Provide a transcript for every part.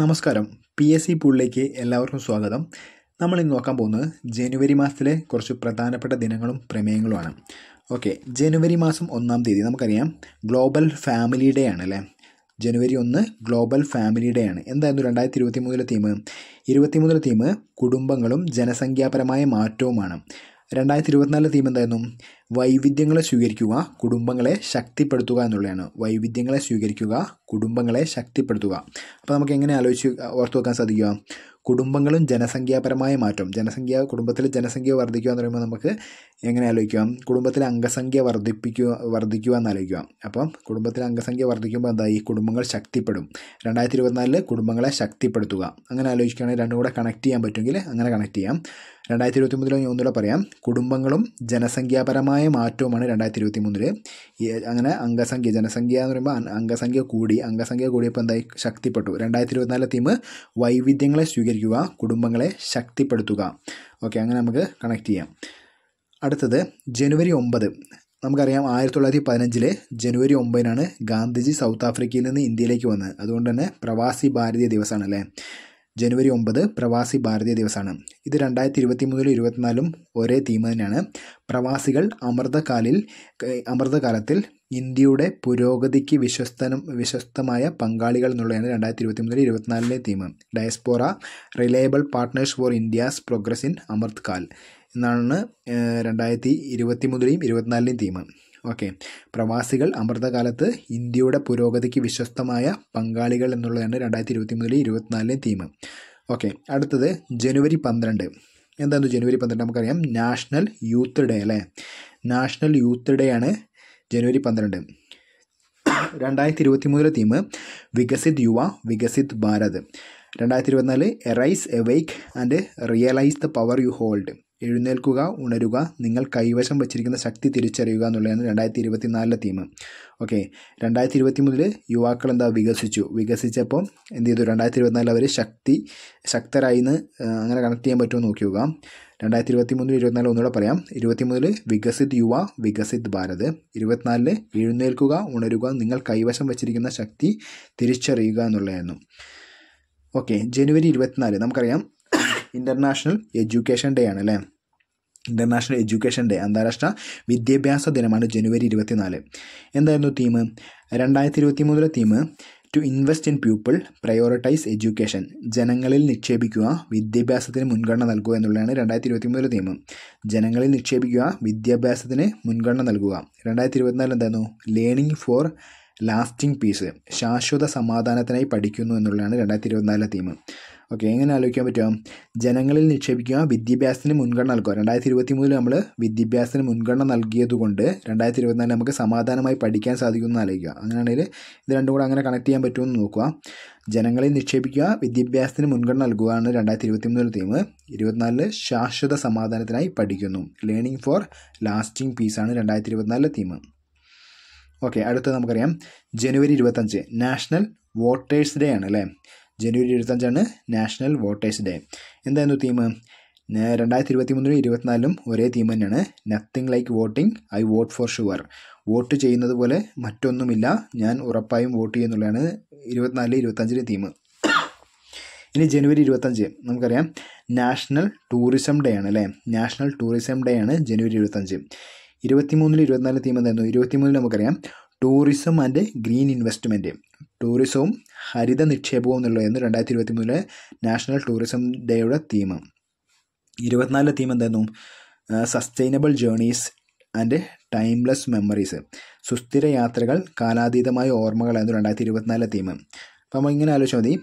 നമസ്കാരം. PSC പൂളിലേക്ക് എല്ലാവർക്കും സ്വാഗതം. നമ്മൾ ഇന്ന് നോക്കാൻ പോകുന്നത് ജനുവരി മാസത്തിലെ കുറച്ച് പ്രധാനപ്പെട്ട ദിനങ്ങളും പ്രമേയങ്ങളുമാണ്. ഓക്കെ, ജനുവരി മാസം 1-ാം തീയതി നമുക്കറിയാം ഗ്ലോബൽ ഫാമിലി ഡേ ആണ് അല്ലേ. ജനുവരി 1 ഗ്ലോബൽ ഫാമിലി ഡേ ആണ്. എന്തായിരുന്നു 2023 തീം? 23 തീം കുടുംബങ്ങളും ജനസംഖ്യാപരമായ മാറ്റവുമാണ്. 2024 തീം എന്തായിരുന്നു? വൈവിധ്യങ്ങളെ സ്വീകരിക്കുക, കുടുംബങ്ങളെ ശക്തിപ്പെടുത്തുക എന്നുള്ളതാണ്. വൈവിധ്യങ്ങളെ സ്വീകരിക്കുക, കുടുംബങ്ങളെ ശക്തിപ്പെടുത്തുക. അപ്പോൾ നമുക്ക് എങ്ങനെ ഓർത്തു വെക്കാൻ സാധിക്കുക? കുടുംബങ്ങളും ജനസംഖ്യാപരമായ മാറ്റം. കുടുംബത്തിൽ ജനസംഖ്യ വർദ്ധിക്കുക എന്ന് പറയുമ്പോൾ നമുക്ക് എങ്ങനെ ആലോചിക്കാം? കുടുംബത്തിലെ അംഗസംഖ്യ വർദ്ധിക്കുക എന്നാലോചിക്കുക. അപ്പം കുടുംബത്തിലെ അംഗസംഖ്യ വർദ്ധിക്കുമ്പോൾ എന്തായി? കുടുംബങ്ങൾ ശക്തിപ്പെടും. 2024 കുടുംബങ്ങളെ ശക്തിപ്പെടുത്തുക. അങ്ങനെ ആലോചിക്കുകയാണെങ്കിൽ രണ്ടും കൂടെ കണക്ട് ചെയ്യാൻ പറ്റുമെങ്കിൽ അങ്ങനെ കണക്ട് ചെയ്യാം. 2023 ഒന്നുകൂടെ പറയാം, കുടുംബങ്ങളും ജനസംഖ്യാപരമായ മാറ്റവുമാണ് 2023. അങ്ങനെ ജനസംഖ്യ എന്ന് പറയുമ്പോൾ അംഗസംഖ്യ കൂടിയപ്പോൾ എന്തായി? ശക്തിപ്പെട്ടു. 2024 തീം വൈവിധ്യങ്ങളെ സ്വീകരിക്കുക, കുടുംബങ്ങളെ ശക്തിപ്പെടുത്തുക. ഓക്കെ, അങ്ങനെ നമുക്ക് കണക്ട് ചെയ്യാം. അടുത്തത് ജനുവരി 9. നമുക്കറിയാം 1915 ജനുവരി 9 ഗാന്ധിജി സൗത്ത് ആഫ്രിക്കയിൽ നിന്ന് ഇന്ത്യയിലേക്ക് വന്നത്. അതുകൊണ്ട് തന്നെ പ്രവാസി ഭാരതീയ ദിവസമാണ് അല്ലേ. ജനുവരി 9 പ്രവാസി ഭാരതീയ ദിവസമാണ്. ഇത് 2023 24 ഒരേ തീം തന്നെയാണ്. പ്രവാസികൾ അമൃതകാലത്തിൽ ഇന്ത്യയുടെ പുരോഗതിക്ക് വിശ്വസ്തമായ പങ്കാളികൾ എന്നുള്ളതാണ് 2023 24 theme. Diaspora reliable partners for India's progress in Amrit Kaal എന്നാണ് 2023 24 തീം. ഓക്കെ, പ്രവാസികൾ അമൃതകാലത്ത് ഇന്ത്യയുടെ പുരോഗതിക്ക് വിശ്വസ്തമായ പങ്കാളികൾ എന്നുള്ളതാണ് 2023 24 തീം. ഓക്കെ, അടുത്തത് ജനുവരി 12. എന്തായിരുന്നു ജനുവരി 12? നമുക്കറിയാം നാഷണൽ യൂത്ത് ഡേ അല്ലേ. നാഷണൽ യൂത്ത് ഡേ ആണ് ജനുവരി 12. 2023 theme Viksit Yuva Viksit Bharat. 2024 arise awake and realise the power you hold. എഴുന്നേൽക്കുക, ഉണരുക, നിങ്ങൾ കൈവശം വച്ചിരിക്കുന്ന ശക്തി തിരിച്ചറിയുക എന്നുള്ളതാണ് 2024 തീം. ഓക്കെ, 2023 യുവാക്കൾ വികസിച്ചപ്പോൾ എന്ത് ചെയ്തു? 2024 അവർ ശക്തരായിന്ന് അങ്ങനെ കണക്ട് ചെയ്യാൻ പറ്റുമോ നോക്കി നോക്കുക. 2023 24 ഒന്നുകൂടെ പറയാം. 23 വികസിത് യുവ വികസിത് ഭാരത്. 24 എഴുന്നേൽക്കുക, ഉണരുക, നിങ്ങൾ കൈവശം വച്ചിരിക്കുന്ന ശക്തി തിരിച്ചറിയുക എന്നുള്ളതായിരുന്നു. ഓക്കെ, ജനുവരി 24 നമുക്കറിയാം ഇൻ്റർനാഷണൽ എഡ്യൂക്കേഷൻ ഡേ ആണ് അല്ലേ. ഇൻ്റർനാഷണൽ എഡ്യൂക്കേഷൻ ഡേ, അന്താരാഷ്ട്ര വിദ്യാഭ്യാസ ദിനമാണ് ജനുവരി 24. എന്തായിരുന്നു theme? 2023 theme to invest in people, prioritize education. ജനങ്ങളിൽ നിക്ഷേപിക്കുക, വിദ്യാഭ്യാസത്തിന് മുൻഗണന നൽകുക എന്നുള്ളതാണ് 2023 തീം. ജനങ്ങളിൽ നിക്ഷേപിക്കുക, വിദ്യാഭ്യാസത്തിന് മുൻഗണന നൽകുക. 2024 എന്തായിരുന്നു? ലേണിംഗ് ഫോർ ലാസ്റ്റിംഗ് പീസ്, ശാശ്വത സമാധാനത്തിനായി പഠിക്കുന്നു എന്നുള്ളതാണ് 2024 തീം. ഓക്കെ, എങ്ങനെ ആലോചിക്കാൻ പറ്റും? ജനങ്ങളിൽ നിക്ഷേപിക്കുക, വിദ്യാഭ്യാസത്തിന് മുൻഗണന നൽകുക. 2023 നമ്മൾ വിദ്യാഭ്യാസത്തിന് മുൻഗണന നൽകിയതുകൊണ്ട് 2024 നമുക്ക് സമാധാനമായി പഠിക്കാൻ സാധിക്കുമെന്ന് ആലോചിക്കുക. അങ്ങനെയാണെങ്കിൽ ഇത് രണ്ടും കൂടെ അങ്ങനെ കണക്ട് ചെയ്യാൻ പറ്റുമെന്ന് നോക്കുക. ജനങ്ങളിൽ നിക്ഷേപിക്കുക, വിദ്യാഭ്യാസത്തിന് മുൻഗണന നൽകുകയാണ് 2023 തീം. 24 ശാശ്വത സമാധാനത്തിനായി പഠിക്കുന്നു, ലേണിംഗ് ഫോർ ലാസ്റ്റിംഗ് പീസാണ് 2024 തീം. ഓക്കെ, അടുത്തത് നമുക്കറിയാം ജനുവരി 25 നാഷണൽ വോട്ടേഴ്സ് ഡേ ആണ് അല്ലേ. ജനുവരി 25 നാഷണൽ വോട്ടേഴ്സ് ഡേ. എന്തായിരുന്നു തീം? 2023 24 ഒരേ തീം തന്നെയാണ്. Nothing like voting, I vote for sure. Vote ചെയ്യുന്നത് പോലെ മറ്റൊന്നുമില്ല, ഞാൻ ഉറപ്പായും വോട്ട് ചെയ്യുന്നുള്ളതാണ് 24 25 തീം. ഇനി ജനുവരി 25 നമുക്കറിയാം നാഷണൽ ടൂറിസം ഡേ ആണ് അല്ലേ. നാഷണൽ ടൂറിസം ഡേ ആണ് ജനുവരി 25. 23 24 തീം എന്തായിരുന്നു? 23 നമുക്കറിയാം ടൂറിസം ആൻഡ് ഗ്രീൻ ഇൻവെസ്റ്റ്മെൻറ്റ്, ടൂറിസവും ഹരിത നിക്ഷേപവും എന്നുള്ളതായിരുന്നു 2023 നാഷണൽ ടൂറിസം ഡേയുടെ തീം. 24 തീം എന്തായിരുന്നു? Sustainable journeys and timeless memories, സുസ്ഥിര യാത്രകൾ, കാലാതീതമായ ഓർമ്മകളായിരുന്നു 2024 തീം. അപ്പോൾ നമ്മളിങ്ങനെ ആലോചിച്ചാൽ മതി,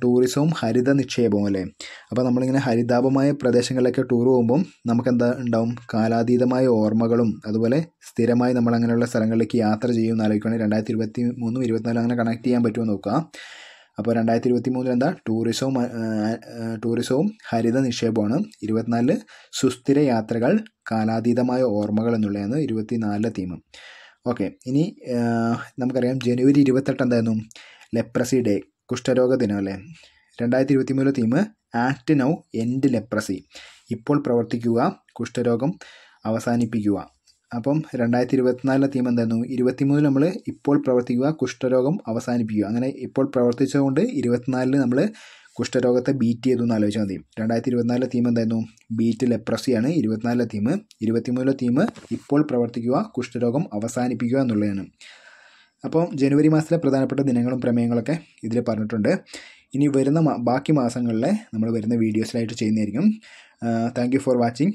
ടൂറിസവും ഹരിത നിക്ഷേപവും അല്ലേ. അപ്പോൾ നമ്മളിങ്ങനെ ഹരിതാപമായ പ്രദേശങ്ങളിലൊക്കെ ടൂർ പോകുമ്പം നമുക്കെന്താ ഉണ്ടാവും? കാലാതീതമായ ഓർമ്മകളും അതുപോലെ സ്ഥിരമായി നമ്മൾ അങ്ങനെയുള്ള സ്ഥലങ്ങളിലേക്ക് യാത്ര ചെയ്യുമെന്ന് ആലോചിക്കുകയാണെങ്കിൽ 2023 24 അങ്ങനെ കണക്ട് ചെയ്യാൻ പറ്റുമോ നോക്കുക. അപ്പോൾ 2023 എന്താ? ടൂറിസവും ഹരിത നിക്ഷേപമാണ്. 24 സുസ്ഥിര യാത്രകൾ, കാലാതീതമായ ഓർമ്മകൾ എന്നുള്ളതാണ് 24 തീം. ഓക്കെ, ഇനി നമുക്കറിയാം ജനുവരി 28 എന്തായിരുന്നു? ലെപ്രസി ഡേ, കുഷ്ഠരോഗ ദിനം അല്ലേ. 2023 theme act now end leprosy, ഇപ്പോൾ പ്രവർത്തിക്കുക, കുഷ്ഠരോഗം അവസാനിപ്പിക്കുക. അപ്പം 2024 തീം എന്തായിരുന്നു? 23 നമ്മൾ ഇപ്പോൾ പ്രവർത്തിക്കുക, കുഷ്ഠരോഗം അവസാനിപ്പിക്കുക. അങ്ങനെ ഇപ്പോൾ പ്രവർത്തിച്ചതുകൊണ്ട് 24 നമ്മൾ കുഷ്ഠരോഗത്തെ ബീറ്റ് ചെയ്തു എന്ന് ആലോചിച്ചാൽ മതി. 2024 തീം എന്തായിരുന്നു? Beat ലെപ്രസിയാണ് 24 theme. 23 തീം ഇപ്പോൾ പ്രവർത്തിക്കുക, കുഷ്ഠരോഗം അവസാനിപ്പിക്കുക എന്നുള്ളതാണ്. അപ്പോൾ ജനുവരി മാസത്തിലെ പ്രധാനപ്പെട്ട ദിനങ്ങളും പ്രമേയങ്ങളൊക്കെ ഇതിൽ പറഞ്ഞിട്ടുണ്ട്. ഇനി വരുന്ന ബാക്കി മാസങ്ങളിലെ നമ്മൾ വരുന്ന വീഡിയോസിലായിട്ട് ചെയ്യുന്നതായിരിക്കും. Thank you for watching.